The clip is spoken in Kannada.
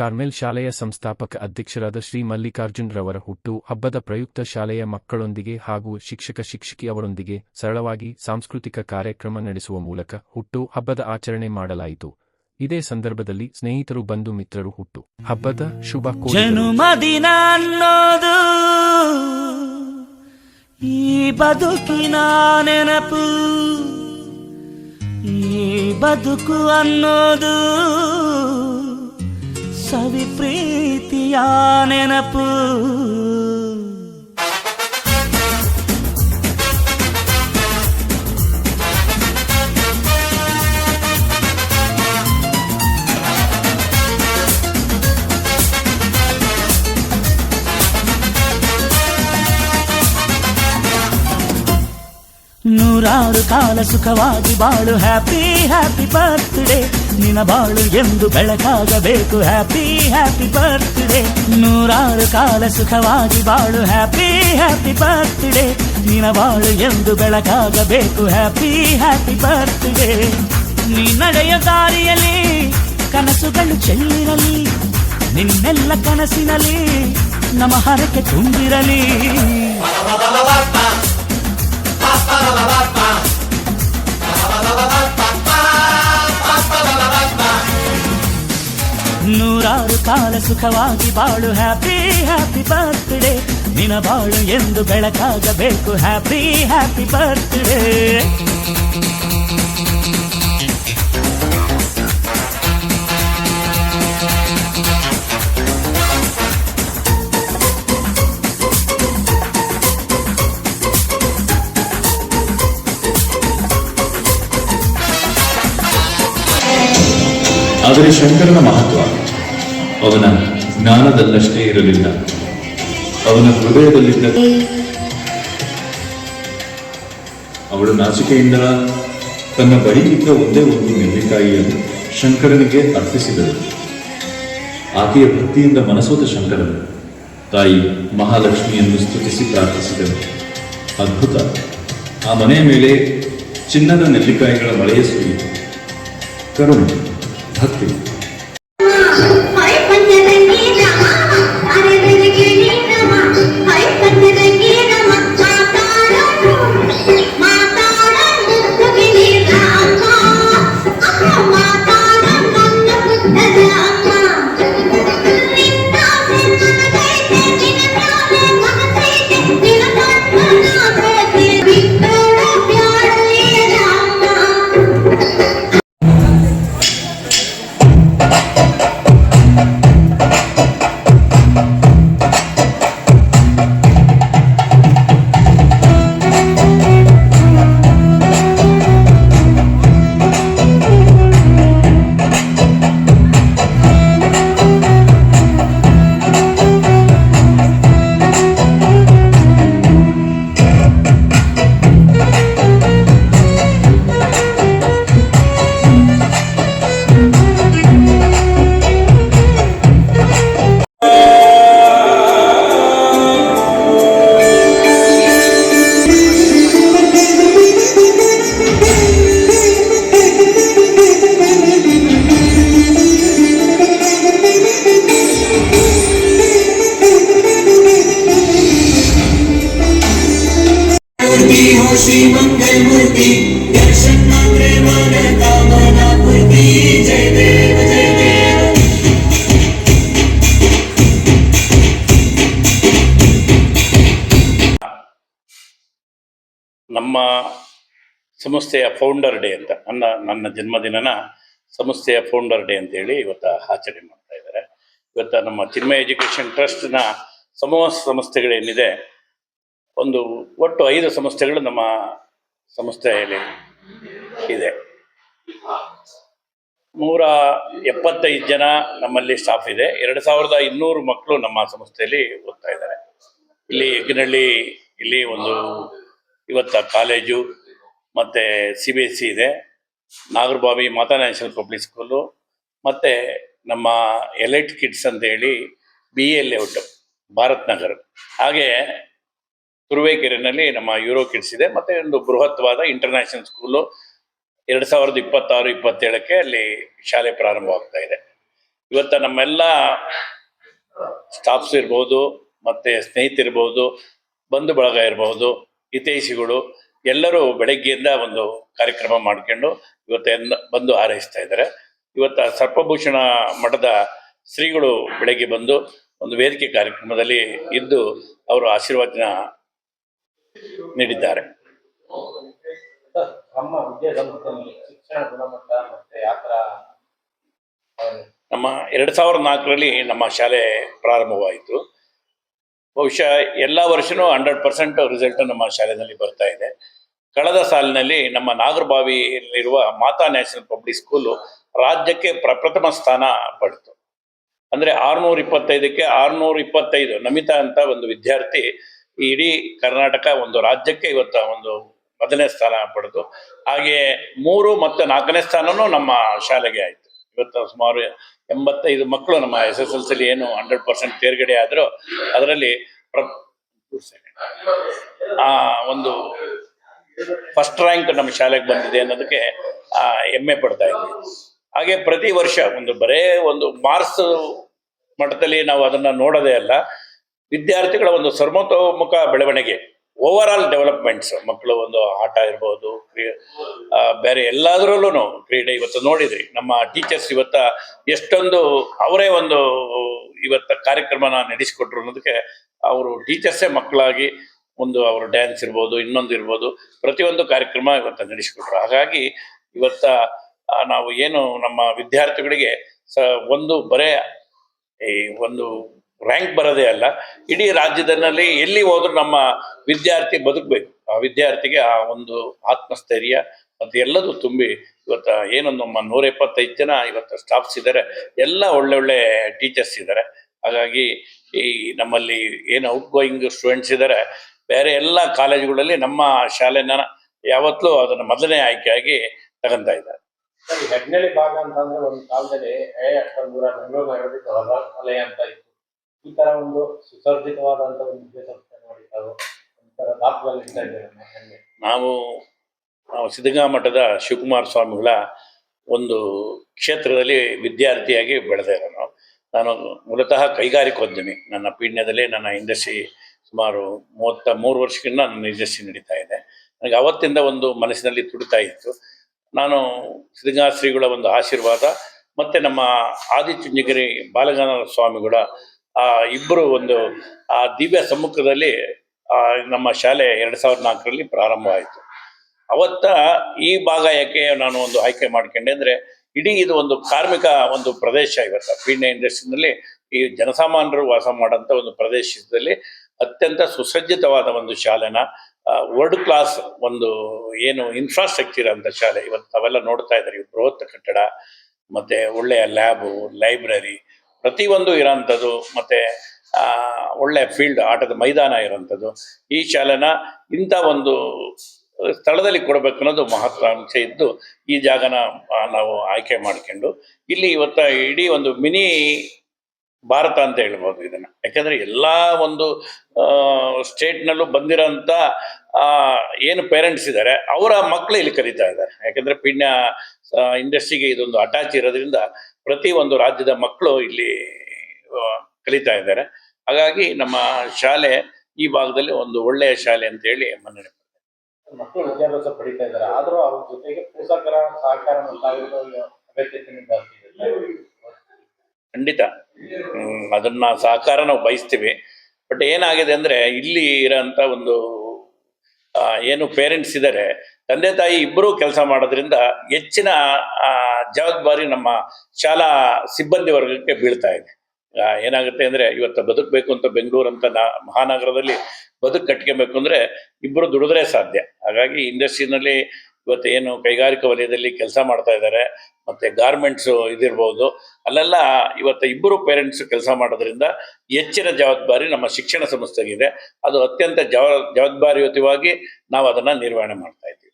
ಕಾರ್ಮೆಲ್ ಶಾಲೆಯ ಸಂಸ್ಥಾಪಕ ಅಧ್ಯಕ್ಷರಾದ ಶ್ರೀ ಮಲ್ಲಿಕಾರ್ಜುನ್ ರವರ ಹುಟ್ಟು ಹಬ್ಬದ ಪ್ರಯುಕ್ತ ಶಾಲೆಯ ಮಕ್ಕಳೊಂದಿಗೆ ಹಾಗೂ ಶಿಕ್ಷಕಿಯವರೊಂದಿಗೆ ಸರಳವಾಗಿ ಸಾಂಸ್ಕೃತಿಕ ಕಾರ್ಯಕ್ರಮ ನಡೆಸುವ ಮೂಲಕ ಹುಟ್ಟು ಹಬ್ಬದ ಆಚರಣೆ ಮಾಡಲಾಯಿತು. ಇದೇ ಸಂದರ್ಭದಲ್ಲಿ ಸ್ನೇಹಿತರು ಬಂಧು ಮಿತ್ರರು ಹುಟ್ಟು ಹಬ್ಬದ ಶುಭ ಜನ್ಮದಿನ ಅನ್ನೋದು ಈ ಬದುಕಿನ ನೆನಪು, ಈ ಬದುಕು ಅನ್ನೋದು ಸವಿ ಪ್ರೀತಿಯ ನೆನಪು. ನೂರಾರು ಕಾಲ ಸುಖವಾಗಿ ಬಾಳು, ಹ್ಯಾಪಿ ಹ್ಯಾಪಿ ಬರ್ತ್ಡೇ, ನಿನ್ನ ಬಾಳು ಎಂದು ಬೆಳಕಾಗಬೇಕು, ಹ್ಯಾಪಿ ಹ್ಯಾಪಿ ಬರ್ತ್ಡೇ. ನೂರಾರು ಕಾಲ ಸುಖವಾಗಿ ಬಾಳು, ಹ್ಯಾಪಿ ಹ್ಯಾಪಿ ಬರ್ತ್ಡೇ, ನಿನ್ನ ಬಾಳು ಎಂದು ಬೆಳಕಾಗಬೇಕು, ಹ್ಯಾಪಿ ಹ್ಯಾಪಿ ಬರ್ತ್ಡೇ. ನೀ ನಡೆಯ ದಾರಿಯಲ್ಲಿ ಕನಸುಗಳು ಚೆಲ್ಲಿರಲಿ, ನಿನ್ನೆಲ್ಲ ಕನಸಿನಲ್ಲಿ ನಮ್ಮ ಹರಕೆ ತುಂಬಿರಲಿ. ನೂರಾರು ಕಾಲ ಸುಖವಾಗಿ ಬಾಳು, ಹ್ಯಾಪಿ ಹ್ಯಾಪಿ ಬರ್ತ್ಡೇ, ನಿನ್ನ ಬಾಳು ಎಂದು ಬೆಳಕಾಗಬೇಕು, ಹ್ಯಾಪಿ ಹ್ಯಾಪಿ ಬರ್ತ್ಡೇ. ಆದರೆ ಶಂಕರನ ಮಹತ್ವ ಅವನ ಜ್ಞಾನದಲ್ಲಷ್ಟೇ ಇರಲಿಲ್ಲ, ಅವನ ಹೃದಯದಲ್ಲಿದ್ದ. ಅವಳು ನಾಚಿಕೆಯಿಂದ ತನ್ನ ಬಳಿ ಇದ್ದ ಒಂದೇ ಒಂದು ನೆಲ್ಲಿಕಾಯಿಯನ್ನು ಶಂಕರನಿಗೆ ಅರ್ಪಿಸಿದಳು. ಆಕೆಯ ಭಕ್ತಿಯಿಂದ ಮನಸೋತ ಶಂಕರನು ತಾಯಿ ಮಹಾಲಕ್ಷ್ಮಿಯನ್ನು ಸ್ತುತಿಸಿ ಪ್ರಾರ್ಥಿಸಿದನು. ಅದ್ಭುತ! ಆ ಮನೆಯ ಮೇಲೆ ಚಿನ್ನದ ನೆಲ್ಲಿಕಾಯಿಗಳ ಮಳೆಯ ಸುರಿಯಿತು. ಕರುಣೆ, ಭಕ್ತಿ. ನಮ್ಮ ಸಂಸ್ಥೆಯ ಫೌಂಡರ್ ಡೇ ಅಂತ ನನ್ನ ಜನ್ಮದಿನನ ಸಂಸ್ಥೆಯ ಫೌಂಡರ್ ಡೇ ಅಂತೇಳಿ ಇವತ್ತು ಆಚರಣೆ ಮಾಡ್ತಾ ಇದ್ದಾರೆ. ಇವತ್ತು ನಮ್ಮ ಚಿನ್ಮಯ ಎಜುಕೇಷನ್ ಟ್ರಸ್ಟ್ನ ಸಮೂಹ ಸಂಸ್ಥೆಗಳೇನಿದೆ, ಒಂದು ಒಟ್ಟು 5 ಸಂಸ್ಥೆಗಳು ನಮ್ಮ ಸಂಸ್ಥೆಯಲ್ಲಿ ಇದೆ. 175 ಜನ ನಮ್ಮಲ್ಲಿ ಸ್ಟಾಫ್ ಇದೆ. 2200 ಮಕ್ಕಳು ನಮ್ಮ ಸಂಸ್ಥೆಯಲ್ಲಿ ಓದ್ತಾ ಇದ್ದಾರೆ. ಇಲ್ಲಿ ಯಗ್ನಹಳ್ಳಿ ಇಲ್ಲಿ ಒಂದು ಇವತ್ತ ಕಾಲೇಜು ಮತ್ತು CBSE ಇದೆ, ನಾಗರಬಾವಿ ಮಾತಾ ನ್ಯಾಷನಲ್ ಪಬ್ಲಿಕ್ ಸ್ಕೂಲು, ಮತ್ತು ನಮ್ಮ ಎಲೈಟ್ ಕಿಡ್ಸ್ ಅಂತೇಳಿ BA ಲೇಔಟ್ ಭಾರತ್ ನಗರ್, ಹಾಗೆ ತುರುವೇಕೆರೆಯಲ್ಲಿ ನಮ್ಮ ಯೂರೋ ಕಿಡ್ಸ್ ಇದೆ. ಮತ್ತು ಒಂದು ಬೃಹತ್ವಾದ ಇಂಟರ್ನ್ಯಾಷನಲ್ ಸ್ಕೂಲು 2026-27ಕ್ಕೆ ಅಲ್ಲಿ ಶಾಲೆ ಪ್ರಾರಂಭವಾಗ್ತಾ ಇದೆ. ಇವತ್ತು ನಮ್ಮೆಲ್ಲ ಸ್ಟಾಫ್ಸ್ ಇರ್ಬೋದು, ಮತ್ತು ಸ್ನೇಹಿತರಿರ್ಬೋದು, ಬಂಧು ಬಳಗ ಇರ್ಬೋದು, ಹಿತೈಷಿಗಳು ಎಲ್ಲರೂ ಬೆಳಗ್ಗೆಯಿಂದ ಒಂದು ಕಾರ್ಯಕ್ರಮ ಮಾಡ್ಕೊಂಡು ಇವತ್ತು ಬಂದು ಹಾರೈಸ್ತಾ ಇದ್ದಾರೆ. ಇವತ್ತು ಸರ್ಪಭೂಷಣ ಮಠದ ಶ್ರೀಗಳು ಬೆಳಗ್ಗೆ ಬಂದು ಒಂದು ವೇದಿಕೆ ಕಾರ್ಯಕ್ರಮದಲ್ಲಿ ಇದ್ದು ಅವರು ಆಶೀರ್ವಚನ ನೀಡಿದ್ದಾರೆ. ನಮ್ಮ ವಿದ್ಯಾಸಂಸ್ಥೆಯಲ್ಲಿ ಶಿಕ್ಷಣ ಗುಣಮಟ್ಟ ಮತ್ತೆ ಯಾತರ ನಮ್ಮ 2004ರಲ್ಲಿ ನಮ್ಮ ಶಾಲೆ ಪ್ರಾರಂಭವಾಯಿತು. ಬಹುಶಃ ಎಲ್ಲ ವರ್ಷವೂ 100% ರಿಸಲ್ಟ್ ನಮ್ಮ ಶಾಲೆಯಲ್ಲಿ ಬರ್ತಾ ಇದೆ. ಕಳೆದ ಸಾಲಿನಲ್ಲಿ ನಮ್ಮ ನಾಗರಬಾವಿಯಲ್ಲಿರುವ ಮಾತಾ ನ್ಯಾಷನಲ್ ಪಬ್ಲಿಕ್ ಸ್ಕೂಲು ರಾಜ್ಯಕ್ಕೆ ಪ್ರಪ್ರಥಮ ಸ್ಥಾನ ಪಡೆತು. ಅಂದರೆ 625ಕ್ಕೆ 625 ನಮಿತಾ ಅಂತ ಒಂದು ವಿದ್ಯಾರ್ಥಿ ಇಡೀ ಕರ್ನಾಟಕ ಒಂದು ರಾಜ್ಯಕ್ಕೆ ಇವತ್ತು ಒಂದು ಮೊದಲನೇ ಸ್ಥಾನ ಪಡೆದು, ಹಾಗೆ 3 ಮತ್ತು 4ನೇ ಸ್ಥಾನನೂ ನಮ್ಮ ಶಾಲೆಗೆ ಆಯಿತು. ಇವತ್ತು ಸುಮಾರು 85 ಮಕ್ಕಳು ನಮ್ಮ SSLC ಏನು 100% ತೇರ್ಗಡೆ ಆದರೂ ಅದರಲ್ಲಿ ಒಂದು ಫಸ್ಟ್ ರ್ಯಾಂಕ್ ನಮ್ಮ ಶಾಲೆಗೆ ಬಂದಿದೆ ಅನ್ನೋದಕ್ಕೆ ಹೆಮ್ಮೆ ಪಡ್ತಾ ಇದ್ವಿ. ಹಾಗೆ ಪ್ರತಿ ವರ್ಷ ಬರೇ ಒಂದು ಮಾರ್ಕ್ಸ್ ಮಟ್ಟದಲ್ಲಿ ನಾವು ಅದನ್ನು ನೋಡೋದೇ ಅಲ್ಲ, ವಿದ್ಯಾರ್ಥಿಗಳ ಒಂದು ಸರ್ವತೋಮುಖ ಬೆಳವಣಿಗೆ, ಓವರ್ ಆಲ್ ಡೆವಲಪ್ಮೆಂಟ್ಸ್, ಮಕ್ಕಳು ಒಂದು ಆಟ ಇರ್ಬೋದು, ಬೇರೆ ಎಲ್ಲದರಲ್ಲೂ ಕ್ರೀಡೆ. ಇವತ್ತು ನೋಡಿದ್ರಿ ನಮ್ಮ ಟೀಚರ್ಸ್ ಇವತ್ತು ಎಷ್ಟೊಂದು ಅವರೇ ಇವತ್ತು ಕಾರ್ಯಕ್ರಮನ ನಡೆಸಿಕೊಟ್ರು ಅನ್ನೋದಕ್ಕೆ ಅವರು ಟೀಚರ್ಸೇ ಮಕ್ಕಳಾಗಿ ಅವರು ಡ್ಯಾನ್ಸ್ ಇರ್ಬೋದು, ಇನ್ನೊಂದು ಇರ್ಬೋದು, ಪ್ರತಿಯೊಂದು ಕಾರ್ಯಕ್ರಮ ಇವತ್ತು ನಡೆಸಿಕೊಟ್ರು. ಹಾಗಾಗಿ ಇವತ್ತ ನಾವು ಏನು ನಮ್ಮ ವಿದ್ಯಾರ್ಥಿಗಳಿಗೆ ಬರೇ ಒಂದು ರ್ಯಾಂಕ್ ಬರೋದೇ ಅಲ್ಲ, ಇಡೀ ರಾಜ್ಯದಲ್ಲಿ ಎಲ್ಲಿ ಹೋದ್ರೂ ನಮ್ಮ ವಿದ್ಯಾರ್ಥಿ ಬದುಕಬೇಕು. ಆ ವಿದ್ಯಾರ್ಥಿಗೆ ಆ ಒಂದು ಆತ್ಮಸ್ಥೈರ್ಯ ಮತ್ತು ಎಲ್ಲದೂ ತುಂಬಿ ಇವತ್ತು ನಮ್ಮ 175 ಜನ ಇವತ್ತು ಸ್ಟಾಫ್ಸ್ ಇದ್ದಾರೆ, ಎಲ್ಲ ಒಳ್ಳೊಳ್ಳೆ ಟೀಚರ್ಸ್ ಇದ್ದಾರೆ. ಹಾಗಾಗಿ ಈ ನಮ್ಮಲ್ಲಿ ಏನು ಔಟ್ ಗೋಯಿಂಗ್ ಸ್ಟೂಡೆಂಟ್ಸ್ ಇದ್ದಾರೆ, ಬೇರೆ ಎಲ್ಲ ಕಾಲೇಜುಗಳಲ್ಲಿ ನಮ್ಮ ಶಾಲೆನ ಯಾವತ್ತೂ ಅದನ್ನು ಮೊದಲನೇ ಆಯ್ಕೆಯಾಗಿ ತಗೊಂತಾ ಇದ್ದಾರೆ. ಸರಿ, ಹೆಗ್ನಳ್ಳಿ ಭಾಗ ಅಂತಂದ್ರೆ ಒಂದು ಕಾಲದಲ್ಲಿ ಅಷ್ಟೊಂದು ದೂರ ಬೆಂಗಳೂರು ನಗರದಿಂದ ಹೊರವಲಯ ಅಂತ ಇತ್ತು. ಈ ತರ ಒಂದು ಸುಸರ್ಜಿತವಾದಂತ ಒಂದು ವಿದ್ಯಾಸಂಸ್ಥೆ ನೋಡಿ ತಾವು ಒಂಥರ ದಾಪದಲ್ಲಿ ಇರ್ತಾ ಇದ್ದೇವೆ. ನಾವು ಸಿದ್ಧಗಂಗಾ ಮಠದ ಶಿವಕುಮಾರ ಸ್ವಾಮಿಗಳ ಒಂದು ಕ್ಷೇತ್ರದಲ್ಲಿ ವಿದ್ಯಾರ್ಥಿಯಾಗಿ ಬೆಳೆದೇ ಇರೋನು. ನಾನು ಮೂಲತಃ ಕೈಗಾರಿಕೋದ್ಯಮಿ. ನನ್ನ ಪೀಣ್ಯದಲ್ಲಿ ನನ್ನ ಇಂಡಸ್ಟ್ರಿ ಸುಮಾರು 33 ವರ್ಷಕ್ಕಿಂತ ನನ್ನ ಇಂಡಸ್ಟ್ರಿ ನಡೀತಾ ಇದೆ. ನನಗೆ ಅವತ್ತಿಂದ ಒಂದು ಮನಸ್ಸಿನಲ್ಲಿ ತುಡಿತಾ ಇತ್ತು. ನಾನು ಸಿದ್ಧಗಂಗಾ ಶ್ರೀಗಳ ಒಂದು ಆಶೀರ್ವಾದ ಮತ್ತು ನಮ್ಮ ಆದಿಚುಂಚನಗಿರಿ ಬಾಲಗಂಗಾಧರ ಸ್ವಾಮಿಗಳ ಇಬ್ಬರು ಆ ದಿವ್ಯ ಸಮ್ಮುಖದಲ್ಲಿ ನಮ್ಮ ಶಾಲೆ 2004ರಲ್ಲಿ ಪ್ರಾರಂಭವಾಯಿತು. ಅವತ್ತ ಈ ಭಾಗ ಯಾಕೆ ನಾನು ಆಯ್ಕೆ ಮಾಡ್ಕೊಂಡೆ ಅಂದರೆ, ಇಡೀ ಇದು ಒಂದು ಕಾರ್ಮಿಕ ಒಂದು ಪ್ರದೇಶ. ಇವತ್ತು ಪೀಣ್ಯ ಇಂಡಸ್ಟ್ರಿನಲ್ಲಿ ಈ ಜನಸಾಮಾನ್ಯರು ವಾಸ ಮಾಡೋಂಥ ಒಂದು ಪ್ರದೇಶದಲ್ಲಿ ಅತ್ಯಂತ ಸುಸಜ್ಜಿತವಾದ ಒಂದು ಶಾಲೆನ ವರ್ಲ್ಡ್ ಕ್ಲಾಸ್ ಏನು ಇನ್ಫ್ರಾಸ್ಟ್ರಕ್ಚರ್ ಅಂತ ಶಾಲೆ ಇವತ್ತು ತಾವೆಲ್ಲ ನೋಡ್ತಾ ಇದ್ದಾರೆ. ಬೃಹತ್ ಕಟ್ಟಡ ಮತ್ತು ಒಳ್ಳೆಯ ಲ್ಯಾಬು, ಲೈಬ್ರರಿ ಪ್ರತಿಯೊಂದು ಇರೋಂಥದ್ದು, ಮತ್ತು ಒಳ್ಳೆಯ ಫೀಲ್ಡ್, ಆಟದ ಮೈದಾನ ಇರೋಂಥದ್ದು. ಈ ಶಾಲೆನ ಇಂಥ ಒಂದು ಸ್ಥಳದಲ್ಲಿ ಕೊಡಬೇಕು ಅನ್ನೋದು ಮಹತ್ವಾಕಾಂಕ್ಷೆ ಇದ್ದು ಈ ಜಾಗನ ನಾವು ಆಯ್ಕೆ ಮಾಡ್ಕೊಂಡು ಇಲ್ಲಿ ಇವತ್ತು ಇಡೀ ಒಂದು ಮಿನಿ ಭಾರತ ಅಂತ ಹೇಳ್ಬೋದು ಇದನ್ನು. ಯಾಕೆಂದರೆ ಎಲ್ಲ ಒಂದು ಸ್ಟೇಟ್ನಲ್ಲೂ ಬಂದಿರೋಂಥ ಏನು ಪೇರೆಂಟ್ಸ್ ಇದ್ದಾರೆ ಅವರ ಮಕ್ಕಳು ಇಲ್ಲಿ ಕಲಿತಾ ಇದ್ದಾರೆ. ಯಾಕೆಂದರೆ ಪೀಣ್ಯ ಇಂಡಸ್ಟ್ರಿಗೆ ಇದೊಂದು ಅಟ್ಯಾಚ್ ಇರೋದ್ರಿಂದ ಪ್ರತಿ ಒಂದು ರಾಜ್ಯದ ಮಕ್ಕಳು ಇಲ್ಲಿ ಕಲಿತಾ ಇದ್ದಾರೆ. ಹಾಗಾಗಿ ನಮ್ಮ ಶಾಲೆ ಈ ಭಾಗದಲ್ಲಿ ಒಂದು ಒಳ್ಳೆಯ ಶಾಲೆ ಅಂತೇಳಿ ಮನ್ನಣೆ. ಮಕ್ಕಳು ವಿದ್ಯಾಭ್ಯಾಸ ಪಡಿತಾ ಇದ್ದಾರೆ, ಆದರೂ ಅವ್ರ ಜೊತೆಗೆ ಪೋಷಕರ ಸಹಕಾರ ಅಗತ್ಯತೆ ಜಾಸ್ತಿ ಇದೆ. ಖಂಡಿತ ಅದನ್ನ ಸಹಕಾರ ನಾವು ಬಯಸ್ತೀವಿ. ಬಟ್ ಏನಾಗಿದೆ ಅಂದರೆ, ಇಲ್ಲಿ ಇರೋಂಥ ಏನು ಪೇರೆಂಟ್ಸ್ ಇದ್ದಾರೆ, ತಂದೆ ತಾಯಿ ಇಬ್ಬರೂ ಕೆಲಸ ಮಾಡೋದ್ರಿಂದ ಹೆಚ್ಚಿನ ಜವಾಬ್ದಾರಿ ನಮ್ಮ ಶಾಲಾ ಸಿಬ್ಬಂದಿ ವರ್ಗಕ್ಕೆ ಬೀಳ್ತಾ ಇದೆ. ಏನಾಗುತ್ತೆ ಅಂದರೆ, ಇವತ್ತು ಬದುಕಬೇಕು ಅಂತ ಬೆಂಗಳೂರು ಅಂತ ಮಹಾನಗರದಲ್ಲಿ ಬದುಕು ಕಟ್ಕೊಬೇಕು ಅಂದರೆ ಇಬ್ಬರು ದುಡಿದ್ರೆ ಸಾಧ್ಯ. ಹಾಗಾಗಿ ಇಂಡಸ್ಟ್ರಿನಲ್ಲಿ ಇವತ್ತು ಏನು ಕೈಗಾರಿಕಾ ವಲಯದಲ್ಲಿ ಕೆಲಸ ಮಾಡ್ತಾ ಇದ್ದಾರೆ, ಮತ್ತು ಗಾರ್ಮೆಂಟ್ಸು ಇದಿರ್ಬೋದು, ಅಲ್ಲೆಲ್ಲ ಇವತ್ತು ಇಬ್ಬರು ಪೇರೆಂಟ್ಸು ಕೆಲಸ ಮಾಡೋದ್ರಿಂದ ಹೆಚ್ಚಿನ ಜವಾಬ್ದಾರಿ ನಮ್ಮ ಶಿಕ್ಷಣ ಸಂಸ್ಥೆಗಿದೆ. ಅದು ಅತ್ಯಂತ ಜವಾಬ್ದಾರಿಯುತವಾಗಿ ನಾವು ಅದನ್ನು ನಿರ್ವಹಣೆ ಮಾಡ್ತಾ ಇದ್ದೀವಿ.